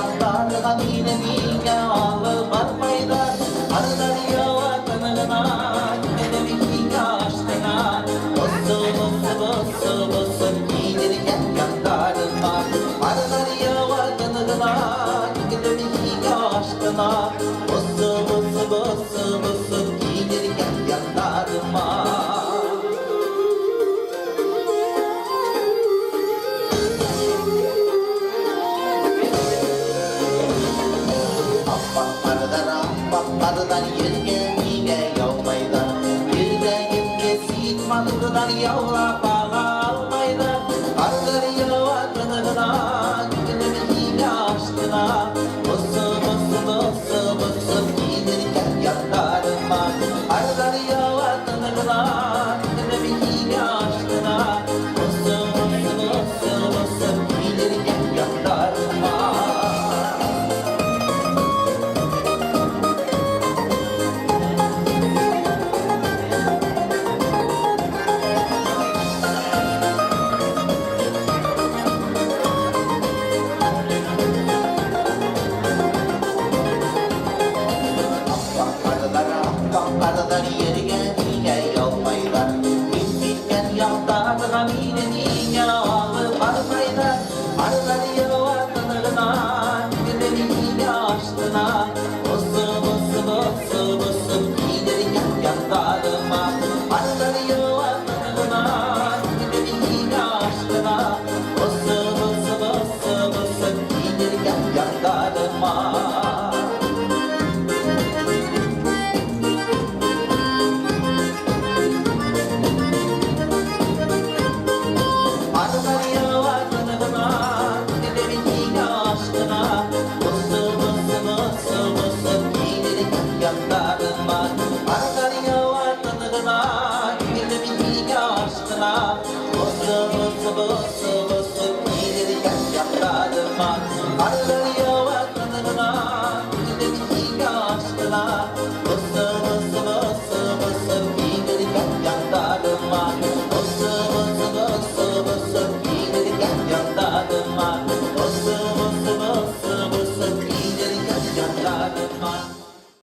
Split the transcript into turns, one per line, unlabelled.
yanlarına mine mine ağlı varmaydı. Arıları yava tanığına gide mine aşkına. Bosu bosu bosu bosu giydirirken yanlarıma. Arıları yava tanığına gide mine aşkına. Bosu bosu bosu bosu giydirirken yanlarıma. Arıdan yerge mine yavmaydı. Yerge yerge sitmanıdan yavla bağla almaydı. Arıları yava tanığına gidene mine aşkına. Bosu bosu bosu bosu giydirirken yanlarıma. Arıları yava tanığına gidene mine aşkına. Bosu bosu bosu bosu giydirirken yanlarıma. Arılar yerge mine yavmaylar. Bilmeden yanlarına mine mine ağlı varmaylar. Arılar yava tanığına gide mine aşkına. Bosu bosu bosu bosu giydirirken yanlarıma. Arılar yava tanığına gide mine aşkına. Bosu bosu bosu bosu giydirirken yanlarıma. Yanlarıma, arılar yava tanığına, gide mine aşkına. Bosu bosu bosu